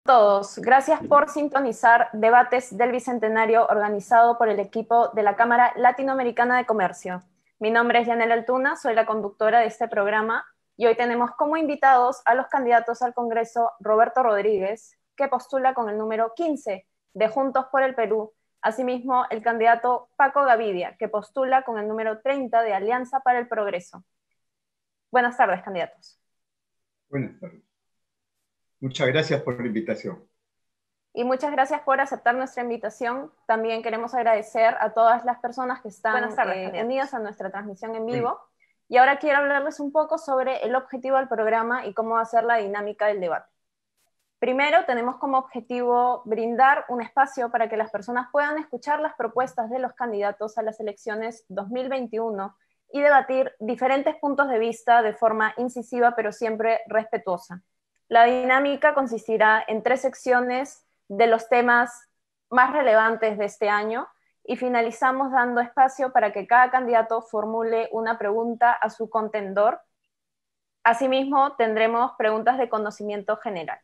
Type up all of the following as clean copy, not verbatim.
Todos, gracias por sintonizar Debates del Bicentenario organizado por el equipo de la Cámara Latinoamericana de Comercio. Mi nombre es Yanela Altuna, soy la conductora de este programa y hoy tenemos como invitados a los candidatos al Congreso Roberto Rodríguez, que postula con el número 15 de Juntos por el Perú, asimismo el candidato Paco Gavidia, que postula con el número 30 de Alianza para el Progreso. Buenas tardes, candidatos. Buenas tardes. Muchas gracias por la invitación. Y muchas gracias por aceptar nuestra invitación. También queremos agradecer a todas las personas que están unidas a nuestra transmisión en vivo. Y ahora quiero hablarles un poco sobre el objetivo del programa y cómo va a ser la dinámica del debate. Primero, tenemos como objetivo brindar un espacio para que las personas puedan escuchar las propuestas de los candidatos a las elecciones 2021 y debatir diferentes puntos de vista de forma incisiva, pero siempre respetuosa. La dinámica consistirá en 3 secciones de los temas más relevantes de este año y finalizamos dando espacio para que cada candidato formule una pregunta a su contendor. Asimismo, tendremos preguntas de conocimiento general.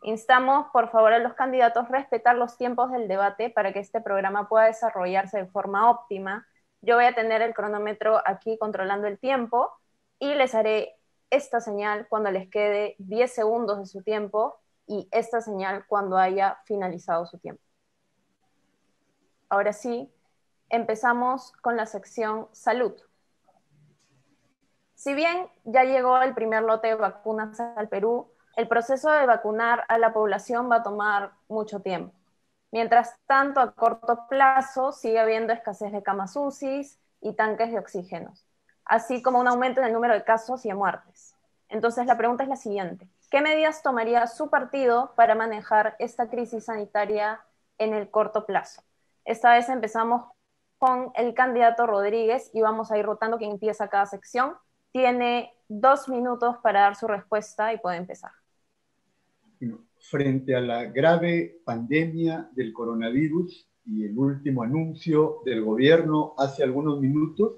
Instamos, por favor, a los candidatos a respetar los tiempos del debate para que este programa pueda desarrollarse de forma óptima. Yo voy a tener el cronómetro aquí controlando el tiempo y les haré esta señal cuando les quede 10 segundos de su tiempo y esta señal cuando haya finalizado su tiempo. Ahora sí, empezamos con la sección Salud. Si bien ya llegó el primer lote de vacunas al Perú, el proceso de vacunar a la población va a tomar mucho tiempo. Mientras tanto, a corto plazo sigue habiendo escasez de camas UCI y tanques de oxígenos, así como un aumento en el número de casos y de muertes. Entonces la pregunta es la siguiente: ¿qué medidas tomaría su partido para manejar esta crisis sanitaria en el corto plazo? Esta vez empezamos con el candidato Rodríguez y vamos a ir rotando quién empieza cada sección. Tiene 2 minutos para dar su respuesta y puede empezar. Frente a la grave pandemia del coronavirus y el último anuncio del gobierno hace algunos minutos,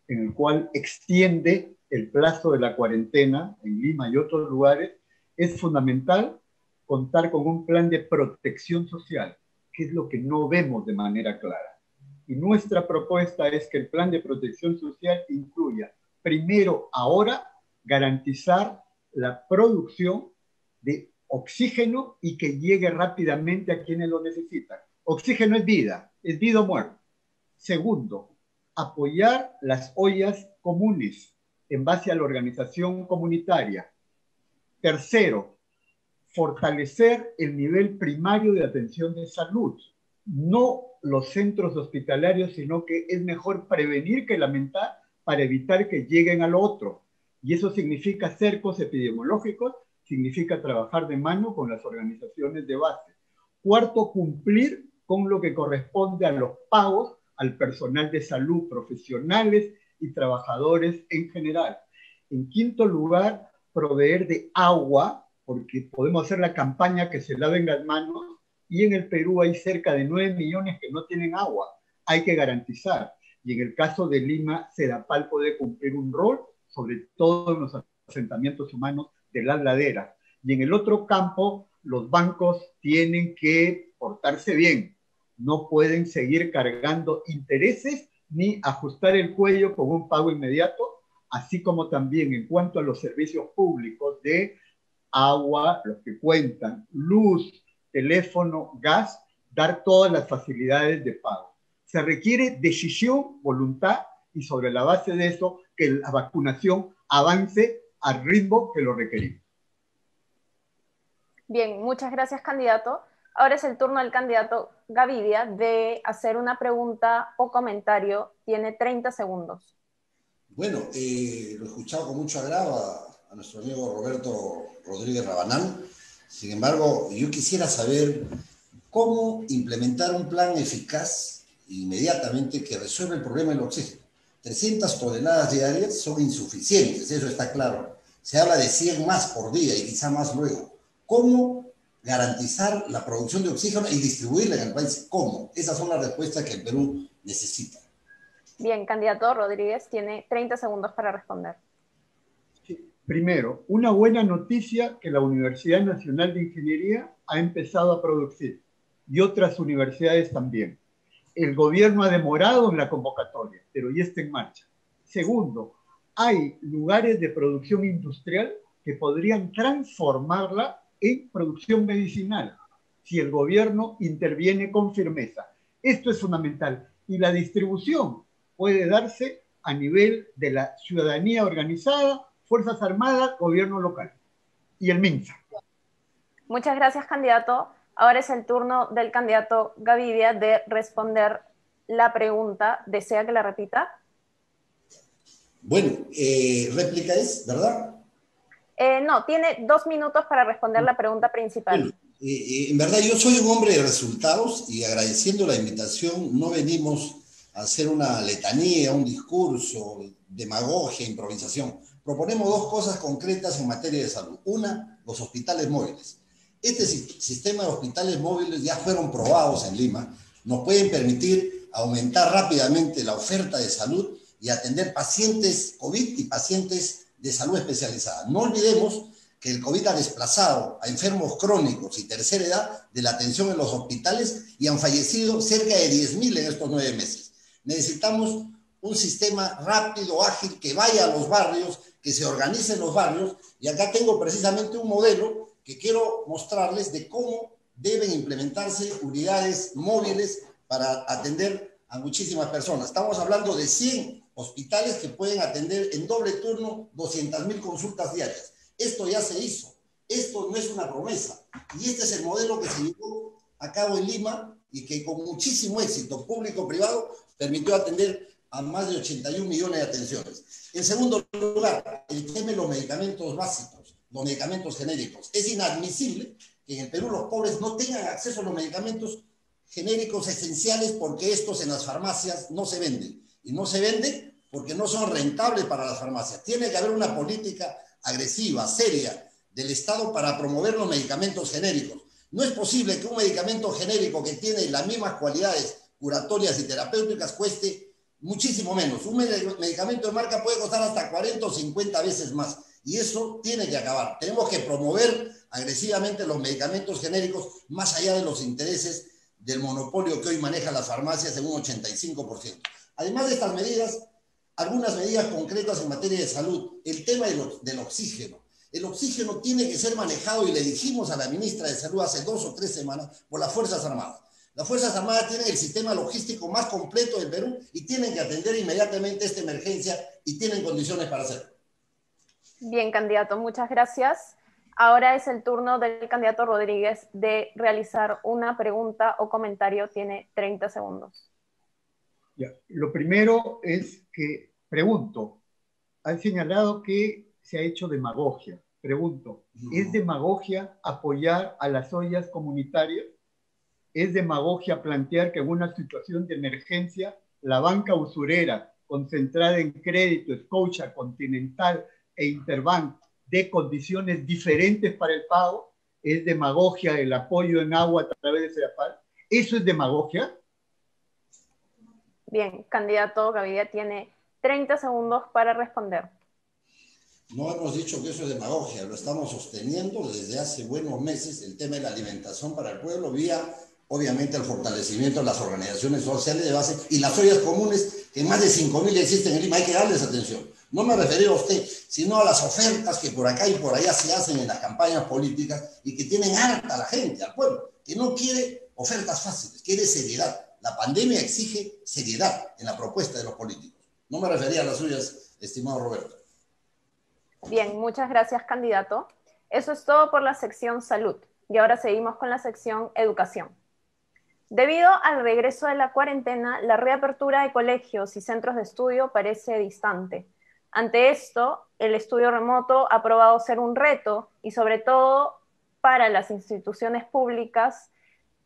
en el cual extiende el plazo de la cuarentena en Lima y otros lugares, es fundamental contar con un plan de protección social, que es lo que no vemos de manera clara. Y nuestra propuesta es que el plan de protección social incluya, primero, ahora, garantizar la producción de oxígeno y que llegue rápidamente a quienes lo necesitan. Oxígeno es vida o muerte. Segundo, apoyar las ollas comunes en base a la organización comunitaria. Tercero, fortalecer el nivel primario de atención de salud. No los centros hospitalarios, sino que es mejor prevenir que lamentar para evitar que lleguen al otro. Y eso significa cercos epidemiológicos, significa trabajar de mano con las organizaciones de base. Cuarto, cumplir con lo que corresponde a los pagos al personal de salud, profesionales y trabajadores en general. En quinto lugar, proveer de agua, porque podemos hacer la campaña que se laven las manos, y en el Perú hay cerca de 9 millones que no tienen agua. Hay que garantizar. Y en el caso de Lima, Sedapal puede cumplir un rol, sobre todo en los asentamientos humanos de las laderas. Y en el otro campo, los bancos tienen que portarse bien. No pueden seguir cargando intereses ni ajustar el cuello con un pago inmediato, así como también en cuanto a los servicios públicos de agua, los que cuentan, luz, teléfono, gas, dar todas las facilidades de pago. Se requiere decisión, voluntad y sobre la base de eso que la vacunación avance al ritmo que lo requerimos. Bien, muchas gracias, candidato. Ahora es el turno del candidato Gavidia de hacer una pregunta o comentario. Tiene 30 segundos. Bueno, lo he escuchado con mucho agrado a nuestro amigo Roberto Rodríguez Rabanal. Sin embargo, yo quisiera saber cómo implementar un plan eficaz inmediatamente que resuelva el problema del oxígeno. 300 toneladas diarias son insuficientes, eso está claro. Se habla de 100 más por día y quizá más luego. ¿Cómo garantizar la producción de oxígeno y distribuirla en el país? ¿Cómo? Esas son las respuestas que el Perú necesita. Bien, candidato Rodríguez, tiene 30 segundos para responder. Primero, una buena noticia que la Universidad Nacional de Ingeniería ha empezado a producir y otras universidades también. El gobierno ha demorado en la convocatoria, pero ya está en marcha. Segundo, hay lugares de producción industrial que podrían transformarla en producción medicinal si el gobierno interviene con firmeza. Esto es fundamental. Y la distribución puede darse a nivel de la ciudadanía organizada, Fuerzas Armadas, gobierno local y el MINSA. Muchas gracias, candidato. Ahora es el turno del candidato Gavidia de responder la pregunta. ¿Desea que la repita? Bueno, réplica es, ¿verdad? No, tiene 2 minutos para responder la pregunta principal. Bueno, en verdad yo soy un hombre de resultados y agradeciendo la invitación no venimos a hacer una letanía, un discurso, demagogia, improvisación. Proponemos 2 cosas concretas en materia de salud. Una, los hospitales móviles. Este sistema de hospitales móviles ya fueron probados en Lima, nos pueden permitir aumentar rápidamente la oferta de salud y atender pacientes COVID y pacientes de salud especializada. No olvidemos que el COVID ha desplazado a enfermos crónicos y tercera edad de la atención en los hospitales y han fallecido cerca de 10.000 en estos 9 meses. Necesitamos un sistema rápido, ágil, que vaya a los barrios, que se organice en los barrios, y acá tengo precisamente un modelo que quiero mostrarles de cómo deben implementarse unidades móviles para atender a muchísimas personas. Estamos hablando de 100 hospitales que pueden atender en doble turno 200.000 consultas diarias. Esto ya se hizo, esto no es una promesa, y este es el modelo que se llevó a cabo en Lima y que con muchísimo éxito público-privado permitió atender a más de 81 millones de atenciones. En segundo lugar, el tema de los medicamentos básicos, los medicamentos genéricos. Es inadmisible que en el Perú los pobres no tengan acceso a los medicamentos genéricos esenciales porque estos en las farmacias no se venden. Y no se venden porque no son rentables para las farmacias. Tiene que haber una política agresiva, seria, del Estado para promover los medicamentos genéricos. No es posible que un medicamento genérico que tiene las mismas cualidades curatorias y terapéuticas cueste muchísimo menos. Un medicamento de marca puede costar hasta 40 o 50 veces más. Y eso tiene que acabar. Tenemos que promover agresivamente los medicamentos genéricos más allá de los intereses del monopolio que hoy manejan las farmacias en un 85%. Además de estas medidas, algunas medidas concretas en materia de salud. El tema del oxígeno. El oxígeno tiene que ser manejado, y le dijimos a la ministra de Salud hace 2 o 3 semanas, por las Fuerzas Armadas. Las Fuerzas Armadas tienen el sistema logístico más completo del Perú y tienen que atender inmediatamente esta emergencia y tienen condiciones para hacerlo. Bien, candidato, muchas gracias. Ahora es el turno del candidato Rodríguez de realizar una pregunta o comentario. Tiene 30 segundos. Ya. Lo primero es que, pregunto, han señalado que se ha hecho demagogia. Pregunto, ¿es demagogia apoyar a las ollas comunitarias? ¿Es demagogia plantear que en una situación de emergencia la banca usurera concentrada en crédito, Scotia, Continental e Interbank, de condiciones diferentes para el pago? ¿Es demagogia el apoyo en agua a través de CEDAPAL? ¿Eso es demagogia? Bien, candidato Gavidia tiene 30 segundos para responder. No hemos dicho que eso es demagogia, lo estamos sosteniendo desde hace buenos meses, el tema de la alimentación para el pueblo, vía, obviamente, el fortalecimiento de las organizaciones sociales de base y las ollas comunes, que más de 5.000 existen en Lima. Hay que darles atención. No me referí a usted, sino a las ofertas que por acá y por allá se hacen en las campañas políticas y que tienen harta a la gente, al pueblo, que no quiere ofertas fáciles, quiere seriedad. La pandemia exige seriedad en la propuesta de los políticos. No me refería a las suyas, estimado Roberto. Bien, muchas gracias, candidato. Eso es todo por la sección salud. Y ahora seguimos con la sección educación. Debido al regreso de la cuarentena, la reapertura de colegios y centros de estudio parece distante. Ante esto, el estudio remoto ha probado ser un reto y sobre todo para las instituciones públicas.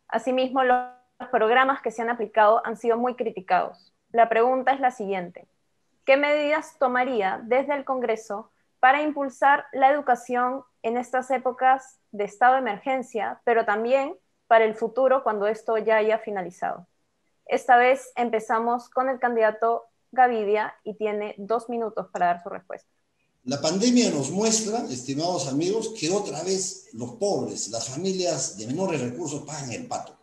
Asimismo, los programas que se han aplicado han sido muy criticados. La pregunta es la siguiente: ¿qué medidas tomaría desde el Congreso para impulsar la educación en estas épocas de estado de emergencia, pero también para el futuro cuando esto ya haya finalizado? Esta vez empezamos con el candidato Gavidia y tiene 2 minutos para dar su respuesta. La pandemia nos muestra, estimados amigos, que otra vez los pobres, las familias de menores recursos pagan el pato.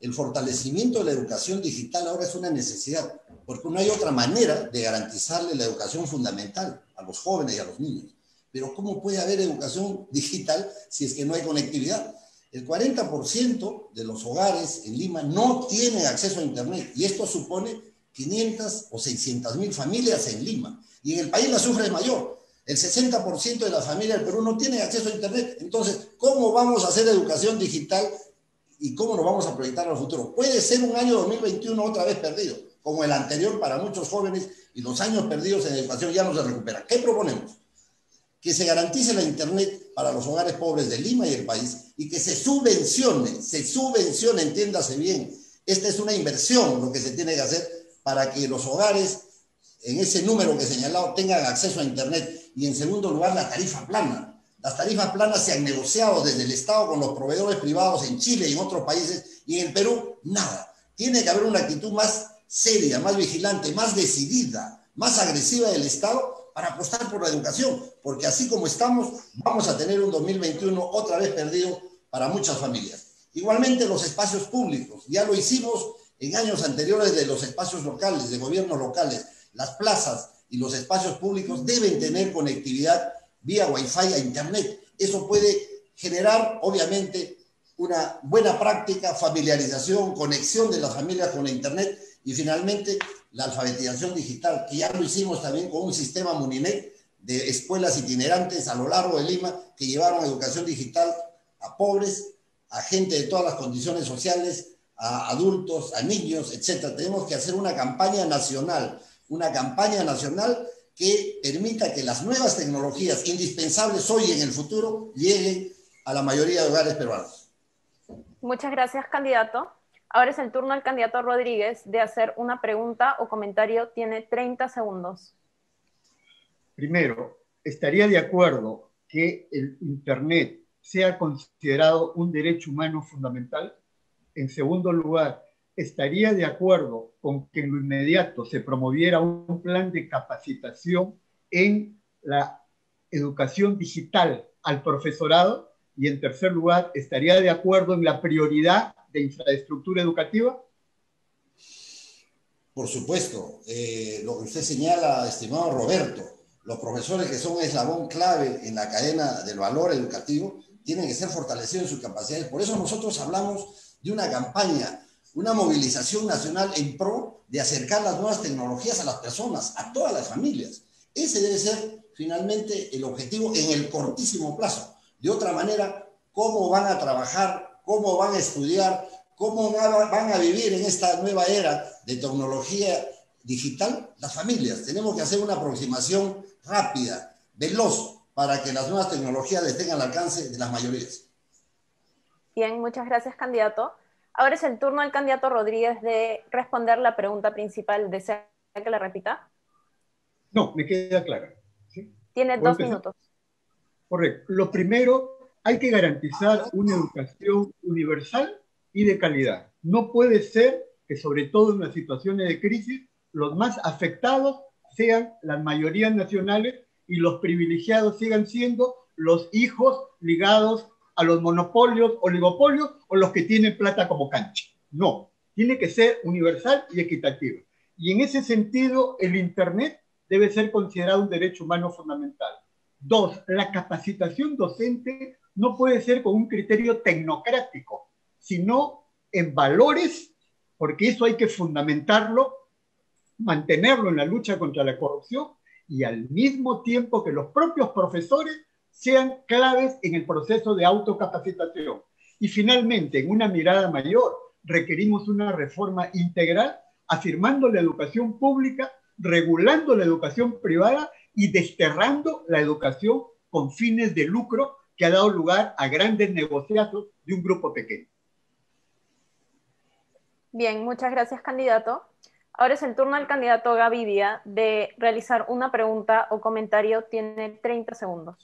El fortalecimiento de la educación digital ahora es una necesidad, porque no hay otra manera de garantizarle la educación fundamental a los jóvenes y a los niños. Pero ¿cómo puede haber educación digital si es que no hay conectividad? El 40% de los hogares en Lima no tienen acceso a Internet, y esto supone 500 o 600.000 familias en Lima. Y en el país la cifra es mayor. El 60% de las familias del Perú no tienen acceso a Internet. Entonces, ¿cómo vamos a hacer educación digital y cómo nos vamos a proyectar al futuro? Puede ser un año 2021 otra vez perdido, como el anterior para muchos jóvenes, y los años perdidos en educación ya no se recuperan. ¿Qué proponemos? Que se garantice la Internet para los hogares pobres de Lima y el país, y que se subvencione, entiéndase bien. Esta es una inversión lo que se tiene que hacer para que los hogares, en ese número que he señalado, tengan acceso a Internet. Y en segundo lugar, la tarifa plana. Las tarifas planas se han negociado desde el Estado con los proveedores privados en Chile y en otros países, y en el Perú, nada. Tiene que haber una actitud más seria, más vigilante, más decidida, más agresiva del Estado para apostar por la educación, porque así como estamos, vamos a tener un 2021 otra vez perdido para muchas familias. Igualmente los espacios públicos, ya lo hicimos en años anteriores de los espacios locales, de gobiernos locales. Las plazas y los espacios públicos deben tener conectividad vía Wi-Fi a Internet. Eso puede generar, obviamente, una buena práctica, familiarización, conexión de las familias con la Internet y finalmente la alfabetización digital, que ya lo hicimos también con un sistema Muninet de escuelas itinerantes a lo largo de Lima que llevaron educación digital a pobres, a gente de todas las condiciones sociales, a adultos, a niños, etc. Tenemos que hacer una campaña nacional que permita que las nuevas tecnologías indispensables hoy y en el futuro lleguen a la mayoría de hogares peruanos. Muchas gracias, candidato. Ahora es el turno del candidato Rodríguez de hacer una pregunta o comentario. Tiene 30 segundos. Primero, ¿estaría de acuerdo que el Internet sea considerado un derecho humano fundamental? En segundo lugar, ¿estaría de acuerdo con que en lo inmediato se promoviera un plan de capacitación en la educación digital al profesorado? Y en tercer lugar, ¿estaría de acuerdo en la prioridad de infraestructura educativa? Por supuesto, lo que usted señala, estimado Roberto, los profesores que son eslabón clave en la cadena del valor educativo tienen que ser fortalecidos en sus capacidades. Por eso nosotros hablamos de una campaña, una movilización nacional en pro de acercar las nuevas tecnologías a las personas, a todas las familias. Ese debe ser finalmente el objetivo en el cortísimo plazo. De otra manera, ¿cómo van a trabajar? ¿Cómo van a estudiar? ¿Cómo van a vivir en esta nueva era de tecnología digital? Las familias. Tenemos que hacer una aproximación rápida, veloz, para que las nuevas tecnologías les tengan al alcance de las mayorías. Bien, muchas gracias, candidato. Ahora es el turno del candidato Rodríguez de responder la pregunta principal. ¿Desea que la repita? No, me queda clara. ¿Sí? Tiene 2 minutos. Correcto. Lo primero, hay que garantizar una educación universal y de calidad. No puede ser que, sobre todo en las situaciones de crisis, los más afectados sean las mayorías nacionales y los privilegiados sigan siendo los hijos ligados a los monopolios, oligopolios o los que tienen plata como cancha. No, tiene que ser universal y equitativo. Y en ese sentido, el Internet debe ser considerado un derecho humano fundamental. 2, la capacitación docente no puede ser con un criterio tecnocrático, sino en valores, porque eso hay que fundamentarlo, mantenerlo en la lucha contra la corrupción y al mismo tiempo que los propios profesores sean claves en el proceso de autocapacitación. Y finalmente, en una mirada mayor, requerimos una reforma integral, afirmando la educación pública, regulando la educación privada y desterrando la educación con fines de lucro que ha dado lugar a grandes negociados de un grupo pequeño. Bien, muchas gracias, candidato. Ahora es el turno del candidato Gavidia de realizar una pregunta o comentario. Tiene 30 segundos.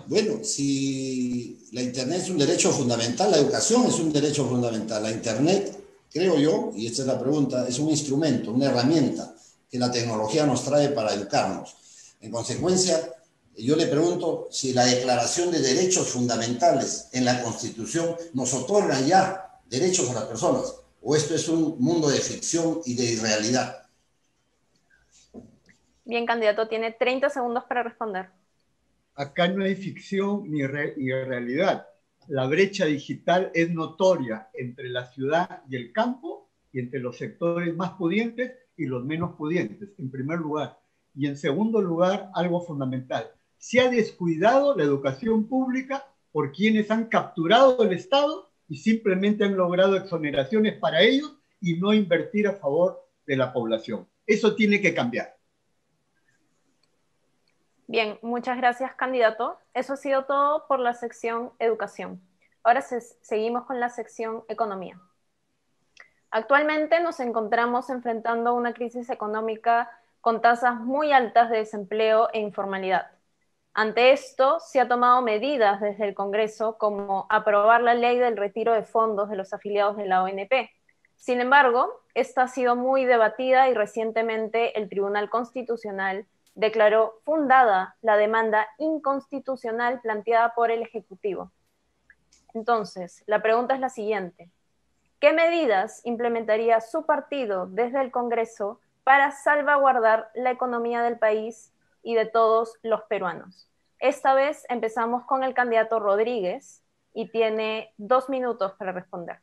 Bueno, si la Internet es un derecho fundamental, la educación es un derecho fundamental. La Internet, creo yo, y esta es la pregunta, es un instrumento, una herramienta que la tecnología nos trae para educarnos. En consecuencia, yo le pregunto si la Declaración de Derechos Fundamentales en la Constitución nos otorga ya derechos a las personas, o esto es un mundo de ficción y de irrealidad. Bien, candidato, tiene 30 segundos para responder. Acá no hay ficción ni realidad. La brecha digital es notoria entre la ciudad y el campo y entre los sectores más pudientes y los menos pudientes, en primer lugar. Y en segundo lugar, algo fundamental. Se ha descuidado la educación pública por quienes han capturado el Estado y simplemente han logrado exoneraciones para ellos y no invertir a favor de la población. Eso tiene que cambiar. Bien, muchas gracias, candidato. Eso ha sido todo por la sección Educación. Ahora seguimos con la sección Economía. Actualmente nos encontramos enfrentando una crisis económica con tasas muy altas de desempleo e informalidad. Ante esto, se ha tomado medidas desde el Congreso como aprobar la ley del retiro de fondos de los afiliados de la ONP. Sin embargo, esta ha sido muy debatida y recientemente el Tribunal Constitucional declaró fundada la demanda inconstitucional planteada por el Ejecutivo. Entonces, la pregunta es la siguiente. ¿Qué medidas implementaría su partido desde el Congreso para salvaguardar la economía del país y de todos los peruanos? Esta vez empezamos con el candidato Rodríguez y tiene 2 minutos para responder.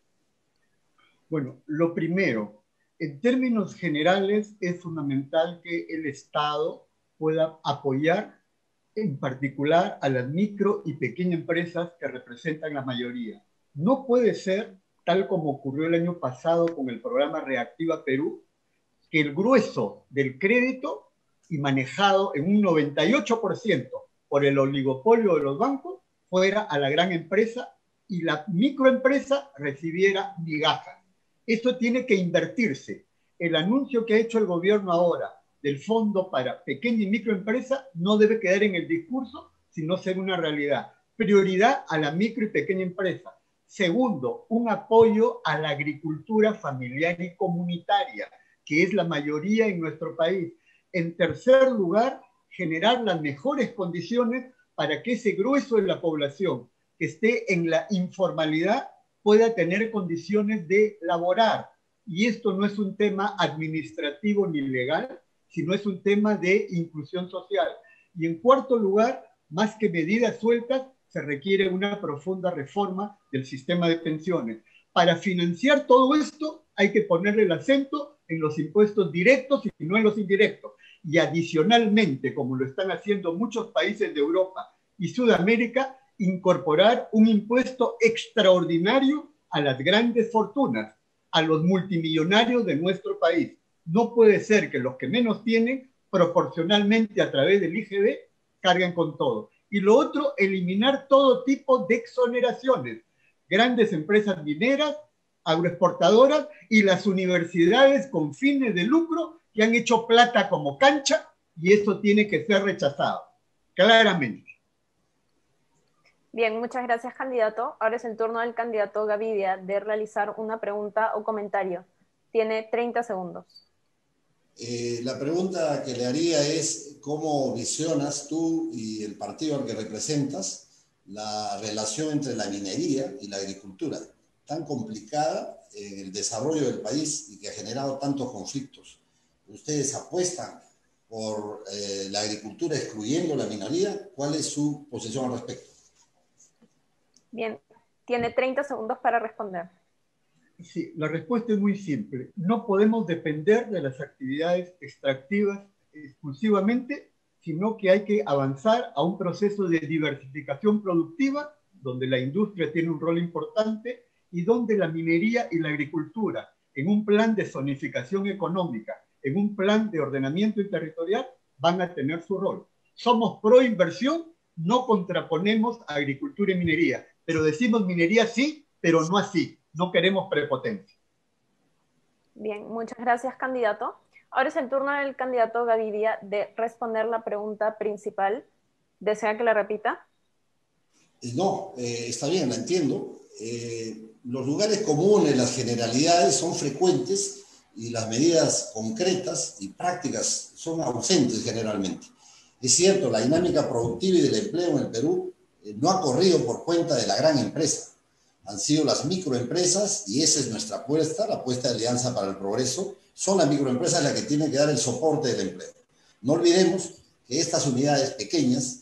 Bueno, lo primero, en términos generales es fundamental que el Estado pueda apoyar en particular a las micro y pequeñas empresas que representan la mayoría. No puede ser, tal como ocurrió el año pasado con el programa Reactiva Perú, que el grueso del crédito y manejado en un 98% por el oligopolio de los bancos fuera a la gran empresa y la microempresa recibiera migajas. Esto tiene que invertirse. El anuncio que ha hecho el gobierno ahora del fondo para pequeña y microempresa no debe quedar en el discurso, sino ser una realidad. Prioridad a la micro y pequeña empresa. Segundo, un apoyo a la agricultura familiar y comunitaria, que es la mayoría en nuestro país. En tercer lugar, generar las mejores condiciones para que ese grueso de la población que esté en la informalidad pueda tener condiciones de laborar. Y esto no es un tema administrativo ni legal, sino es un tema de inclusión social. Y en cuarto lugar, más que medidas sueltas, se requiere una profunda reforma del sistema de pensiones. Para financiar todo esto hay que ponerle el acento en los impuestos directos y no en los indirectos. Y adicionalmente, como lo están haciendo muchos países de Europa y Sudamérica, incorporar un impuesto extraordinario a las grandes fortunas, a los multimillonarios de nuestro país. No puede ser que los que menos tienen, proporcionalmente a través del IGB, carguen con todo. Y lo otro, eliminar todo tipo de exoneraciones. Grandes empresas mineras, agroexportadoras y las universidades con fines de lucro que han hecho plata como cancha, y eso tiene que ser rechazado, claramente. Bien, muchas gracias, candidato. Ahora es el turno del candidato Gavidia de realizar una pregunta o comentario. Tiene 30 segundos. La pregunta que le haría es ¿cómo visionas tú y el partido al que representas la relación entre la minería y la agricultura, tan complicada en el desarrollo del país y que ha generado tantos conflictos? ¿Ustedes apuestan por la agricultura excluyendo la minería? ¿Cuál es su posición al respecto? Bien, tiene 30 segundos para responder. Sí, la respuesta es muy simple. No podemos depender de las actividades extractivas exclusivamente, sino que hay que avanzar a un proceso de diversificación productiva, donde la industria tiene un rol importante y donde la minería y la agricultura, en un plan de zonificación económica, en un plan de ordenamiento territorial, van a tener su rol. Somos pro inversión, no contraponemos agricultura y minería, pero decimos minería sí, pero no así. No queremos prepotencia. Bien, muchas gracias, candidato. Ahora es el turno del candidato Gavidia de responder la pregunta principal. ¿Desea que la repita? No, está bien, la entiendo. Los lugares comunes, las generalidades son frecuentes y las medidas concretas y prácticas son ausentes generalmente. Es cierto, la dinámica productiva y del empleo en el Perú no ha corrido por cuenta de la gran empresa. Han sido las microempresas, y esa es nuestra apuesta, la apuesta de Alianza para el Progreso. Son las microempresas las que tienen que dar el soporte del empleo. No olvidemos que estas unidades pequeñas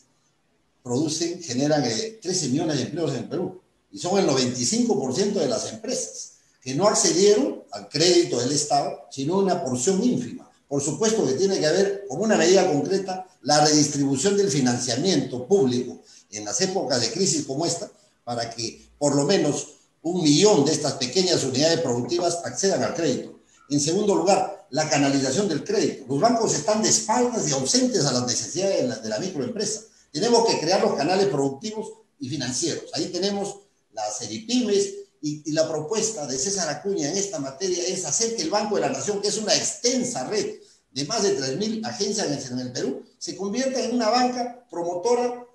generan 13 millones de empleos en el Perú, y son el 95% de las empresas que no accedieron al crédito del Estado, sino una porción ínfima. Por supuesto que tiene que haber, como una medida concreta, la redistribución del financiamiento público en las épocas de crisis como esta, para que por lo menos 1 millón de estas pequeñas unidades productivas accedan al crédito. En segundo lugar, la canalización del crédito. Los bancos están de espaldas y ausentes a las necesidades de la microempresa. Tenemos que crear los canales productivos y financieros. Ahí tenemos las Seripymes, y la propuesta de César Acuña en esta materia es hacer que el Banco de la Nación, que es una extensa red de más de 3.000 agencias en el Perú, se convierta en una banca promotora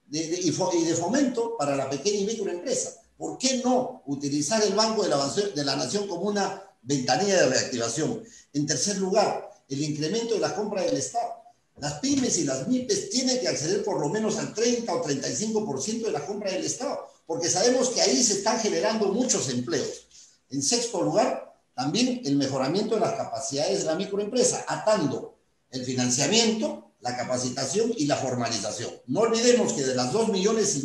y de fomento para la pequeña y microempresa. ¿Por qué no utilizar el Banco de la Nación como una ventanilla de reactivación? En tercer lugar, el incremento de la compra del Estado. Las pymes y las MIPES tienen que acceder por lo menos al 30 o 35% de la compra del Estado, porque sabemos que ahí se están generando muchos empleos. En sexto lugar, también el mejoramiento de las capacidades de la microempresa, atando el financiamiento, la capacitación y la formalización. No olvidemos que de las 2,5 millones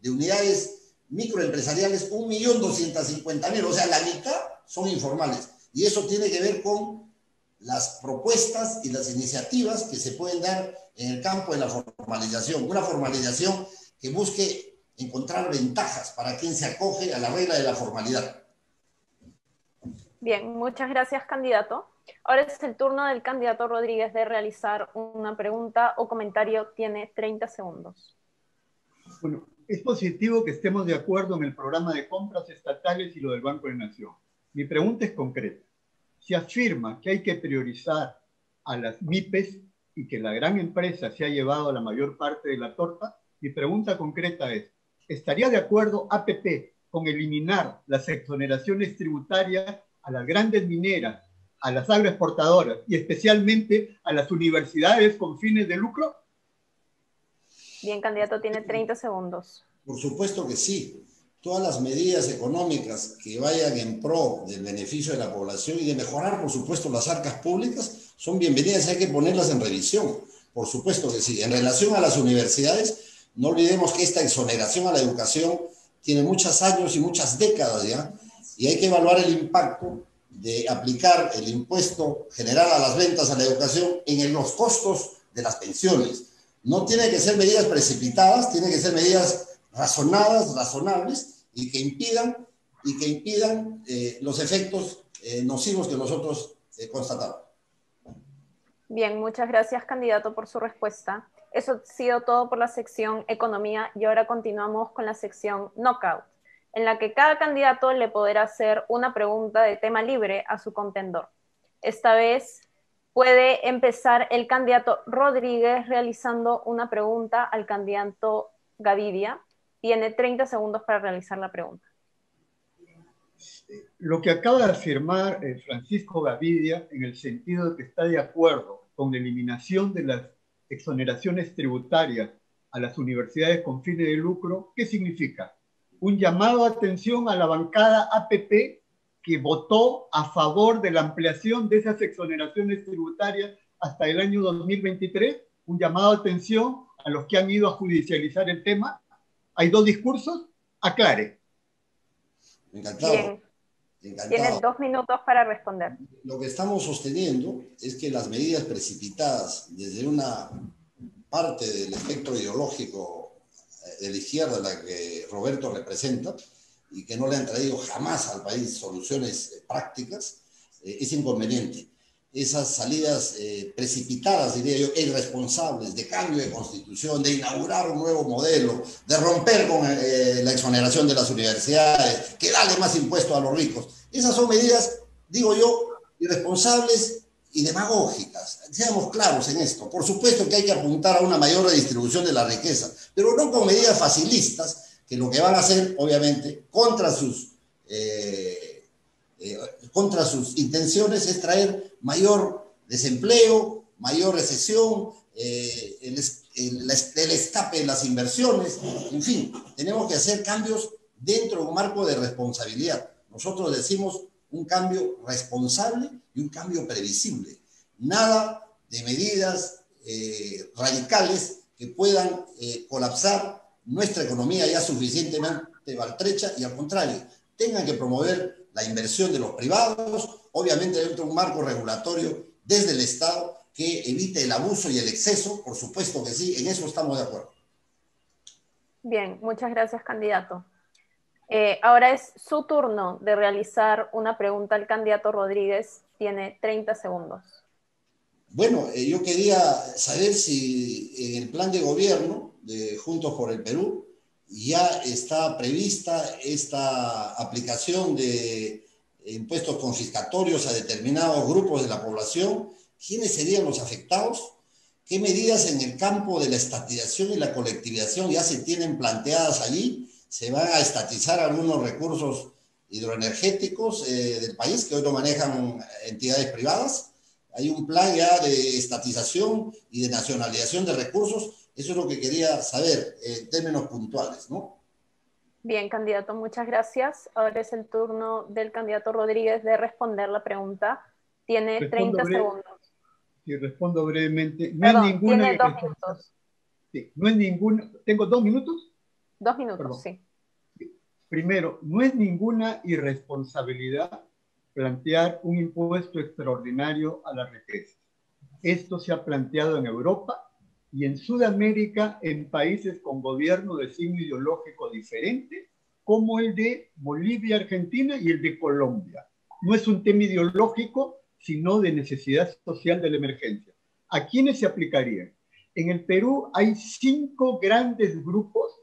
de unidades microempresariales, 1.250.000, o sea, la mitad son informales. Y eso tiene que ver con las propuestas y las iniciativas que se pueden dar en el campo de la formalización. Una formalización que busque encontrar ventajas para quien se acoge a la regla de la formalidad. Bien, muchas gracias, candidato. Ahora es el turno del candidato Rodríguez de realizar una pregunta o comentario. Tiene 30 segundos. Bueno, es positivo que estemos de acuerdo en el programa de compras estatales y lo del Banco de la Nación. Mi pregunta es concreta. Se afirma que hay que priorizar a las MIPES y que la gran empresa se ha llevado la mayor parte de la torta. Mi pregunta concreta es, ¿estaría de acuerdo APP con eliminar las exoneraciones tributarias a las grandes mineras, a las agroexportadoras y especialmente a las universidades con fines de lucro? Bien, candidato, tiene 30 segundos. Por supuesto que sí. Todas las medidas económicas que vayan en pro del beneficio de la población y de mejorar, por supuesto, las arcas públicas son bienvenidas y hay que ponerlas en revisión. Por supuesto que sí. En relación a las universidades, no olvidemos que esta exoneración a la educación tiene muchos años y muchas décadas ya, y hay que evaluar el impacto de aplicar el impuesto general a las ventas a la educación en los costos de las pensiones. No tiene que ser medidas precipitadas, tiene que ser medidas razonadas, razonables, y que impidan los efectos nocivos que nosotros constatamos. Bien, muchas gracias, candidato, por su respuesta. Eso ha sido todo por la sección Economía y ahora continuamos con la sección Knockout, en la que cada candidato le podrá hacer una pregunta de tema libre a su contendor. Esta vez puede empezar el candidato Rodríguez realizando una pregunta al candidato Gavidia. Tiene 30 segundos para realizar la pregunta. Lo que acaba de afirmar Francisco Gavidia, en el sentido de que está de acuerdo con la eliminación de las exoneraciones tributarias a las universidades con fines de lucro, ¿qué significa? Un llamado a atención a la bancada APP que votó a favor de la ampliación de esas exoneraciones tributarias hasta el año 2023, un llamado a atención a los que han ido a judicializar el tema. Hay dos discursos, aclare. Encantado. Bien. Encantado. Tienes 2 minutos para responder. Lo que estamos sosteniendo es que las medidas precipitadas desde una parte del espectro ideológico de la izquierda, la que Roberto representa, y que no le han traído jamás al país soluciones prácticas, es inconveniente. Esas salidas precipitadas, diría yo, e irresponsables, de cambio de constitución, de inaugurar un nuevo modelo, de romper con la exoneración de las universidades, que darle más impuestos a los ricos. Esas son medidas, digo yo, irresponsables y demagógicas. Seamos claros en esto. Por supuesto que hay que apuntar a una mayor redistribución de la riqueza, pero no con medidas facilistas, que lo que van a hacer, obviamente, contra sus intenciones es traer mayor desempleo, mayor recesión, el escape de las inversiones, en fin, tenemos que hacer cambios dentro de un marco de responsabilidad. Nosotros decimos un cambio responsable y un cambio previsible. Nada de medidas radicales que puedan colapsar nuestra economía ya suficientemente maltrecha y al contrario, tengan que promover la inversión de los privados, obviamente dentro de un marco regulatorio desde el Estado que evite el abuso y el exceso, por supuesto que sí, en eso estamos de acuerdo. Bien, muchas gracias, candidato. Ahora es su turno de realizar una pregunta al candidato Rodríguez. Tiene 30 segundos. Bueno, yo quería saber si en el plan de gobierno de Juntos por el Perú ya está prevista esta aplicación de impuestos confiscatorios a determinados grupos de la población. ¿Quiénes serían los afectados? ¿Qué medidas en el campo de la estatización y la colectivización ya se tienen planteadas allí? ¿Se van a estatizar algunos recursos hidroenergéticos del país que hoy lo manejan entidades privadas? Hay un plan ya de estatización y de nacionalización de recursos. Eso es lo que quería saber en términos puntuales, ¿no? Bien, candidato, muchas gracias. Ahora es el turno del candidato Rodríguez de responder la pregunta. Tiene 30 segundos. Si respondo brevemente, no Perdón, es ninguna... tiene 2 minutos. Sí, no es ninguna... ¿Tengo 2 minutos? 2 minutos, perdón. Sí. Primero, no es ninguna irresponsabilidad plantear un impuesto extraordinario a las riquezas. Esto se ha planteado en Europa y en Sudamérica, en países con gobierno de signo ideológico diferente, como el de Bolivia, Argentina y el de Colombia. No es un tema ideológico, sino de necesidad social de la emergencia. ¿A quiénes se aplicarían? En el Perú hay 5 grandes grupos,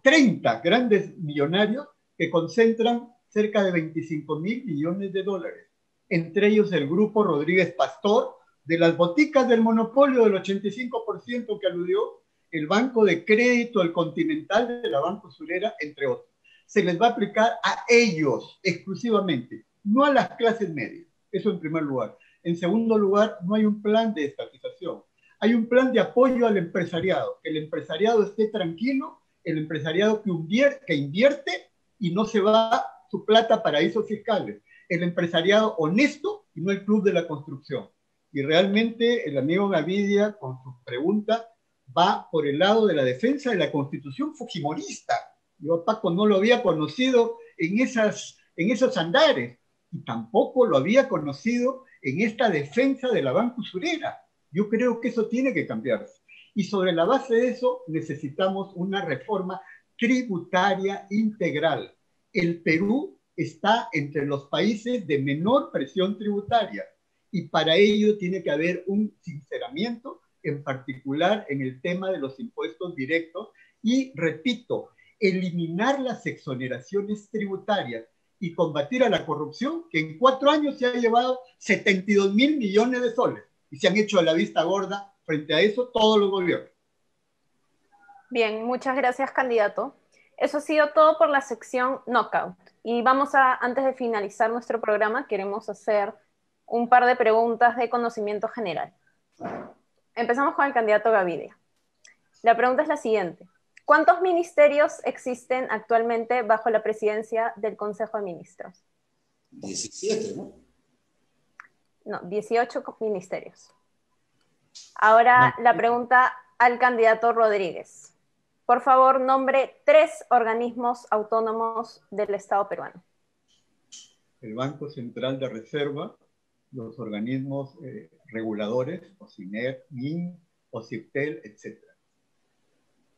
30 grandes millonarios que concentran cerca de 25.000 millones de dólares. Entre ellos el grupo Rodríguez Pastor, de las boticas del monopolio del 85% que aludió, el Banco de Crédito, el Continental de la Banco Surera, entre otros. Se les va a aplicar a ellos exclusivamente, no a las clases medias. Eso en primer lugar. En segundo lugar, no hay un plan de estatización. Hay un plan de apoyo al empresariado, que el empresariado esté tranquilo, el empresariado que invierte y no se va su plata a paraísos fiscales. El empresariado honesto y no el club de la construcción. Y realmente el amigo Gavidia, con su pregunta, va por el lado de la defensa de la Constitución fujimorista. Yo a Paco no lo había conocido en esos andares y tampoco lo había conocido en esta defensa de la banca usurera. Yo creo que eso tiene que cambiarse. Y sobre la base de eso necesitamos una reforma tributaria integral. El Perú está entre los países de menor presión tributaria y para ello tiene que haber un sinceramiento, en particular en el tema de los impuestos directos y, repito, eliminar las exoneraciones tributarias y combatir a la corrupción, que en 4 años se ha llevado 72.000 millones de soles y se han hecho a la vista gorda frente a eso todos los gobiernos. Bien, muchas gracias, candidato. Eso ha sido todo por la sección Knockout. Y antes de finalizar nuestro programa, queremos hacer un par de preguntas de conocimiento general. Empezamos con el candidato Gavidia. La pregunta es la siguiente. ¿Cuántos ministerios existen actualmente bajo la presidencia del Consejo de Ministros? 17, ¿no? No, 18 ministerios. Ahora la pregunta al candidato Rodríguez. Por favor, nombre 3 organismos autónomos del Estado peruano. El Banco Central de Reserva, los organismos reguladores, OCINER, MIN, OCIPTEL, etc.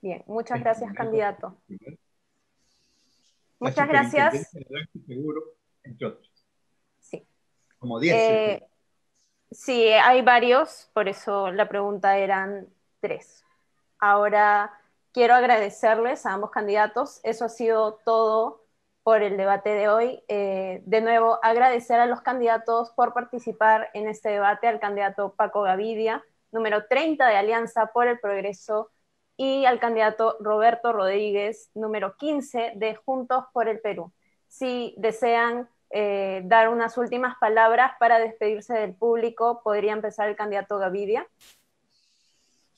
Bien, muchas gracias, candidato. Muchas gracias. Seguro, entre otros. Sí. Como 10. Sí, hay varios, por eso la pregunta eran 3. Ahora quiero agradecerles a ambos candidatos. Eso ha sido todo por el debate de hoy. De nuevo, agradecer a los candidatos por participar en este debate, al candidato Paco Gavidia, número 30 de Alianza por el Progreso, y al candidato Roberto Rodríguez, número 15 de Juntos por el Perú. Si desean dar unas últimas palabras para despedirse del público, podría empezar el candidato Gavidia.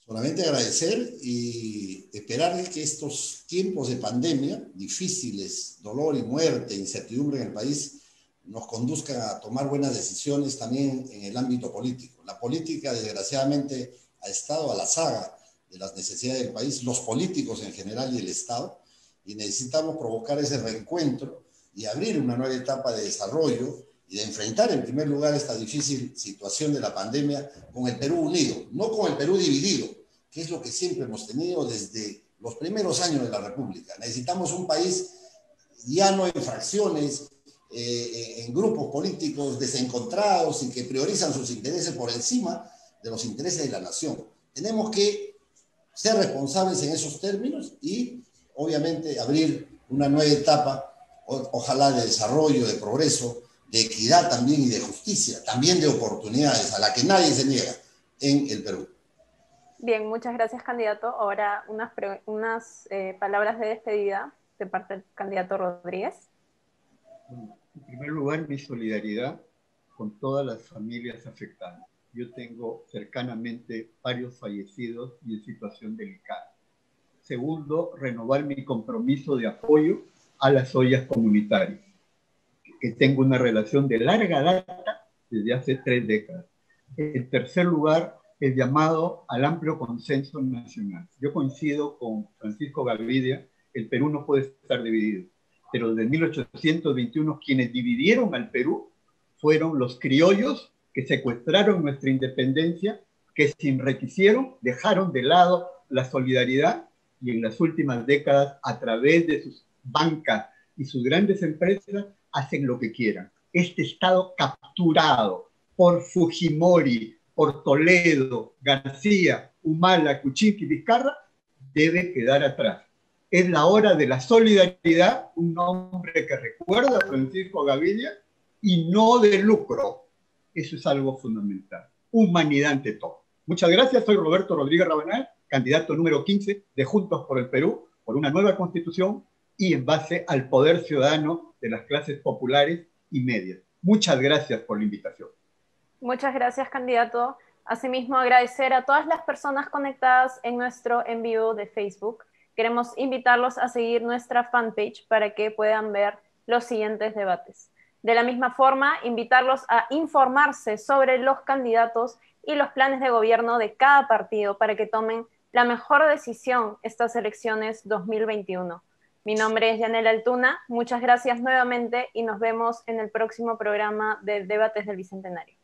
Solamente agradecer y esperar que estos tiempos de pandemia, difíciles, dolor y muerte, incertidumbre en el país, nos conduzcan a tomar buenas decisiones también en el ámbito político. La política, desgraciadamente, ha estado a la saga de las necesidades del país, los políticos en general y el Estado, y necesitamos provocar ese reencuentro y abrir una nueva etapa de desarrollo y de enfrentar en primer lugar esta difícil situación de la pandemia con el Perú unido, no con el Perú dividido, que es lo que siempre hemos tenido desde los primeros años de la República. Necesitamos un país ya no en fracciones, en grupos políticos desencontrados y que priorizan sus intereses por encima de los intereses de la nación. Tenemos que ser responsables en esos términos y obviamente abrir una nueva etapa, ojalá de desarrollo, de progreso, de equidad también y de justicia, también de oportunidades a la que nadie se niega en el Perú. Bien, muchas gracias, candidato. Ahora unas palabras de despedida de parte del candidato Rodríguez. En primer lugar, mi solidaridad con todas las familias afectadas. Yo tengo cercanamente varios fallecidos y en situación delicada. Segundo, renovar mi compromiso de apoyo a las ollas comunitarias, que tengo una relación de larga data desde hace 3 décadas. En tercer lugar, el llamado al amplio consenso nacional. Yo coincido con Francisco Gavidia, el Perú no puede estar dividido, pero desde 1821 quienes dividieron al Perú fueron los criollos que secuestraron nuestra independencia, que se enriquecieron, dejaron de lado la solidaridad y en las últimas décadas, a través de sus bancas y sus grandes empresas, hacen lo que quieran. Este Estado capturado por Fujimori, por Toledo, García, Humala, Kuczynski y Vizcarra, debe quedar atrás. Es la hora de la solidaridad, un nombre que recuerda a Francisco Gavidia, y no de lucro. Eso es algo fundamental. Humanidad ante todo. Muchas gracias. Soy Roberto Rodríguez Rabanal, candidato número 15 de Juntos por el Perú, por una nueva constitución y en base al poder ciudadano de las clases populares y medias. Muchas gracias por la invitación. Muchas gracias, candidato. Asimismo, agradecer a todas las personas conectadas en nuestro en vivo de Facebook. Queremos invitarlos a seguir nuestra fanpage para que puedan ver los siguientes debates. De la misma forma, invitarlos a informarse sobre los candidatos y los planes de gobierno de cada partido para que tomen la mejor decisión estas elecciones 2021. Mi nombre es Yanela Altuna, muchas gracias nuevamente y nos vemos en el próximo programa de Debates del Bicentenario.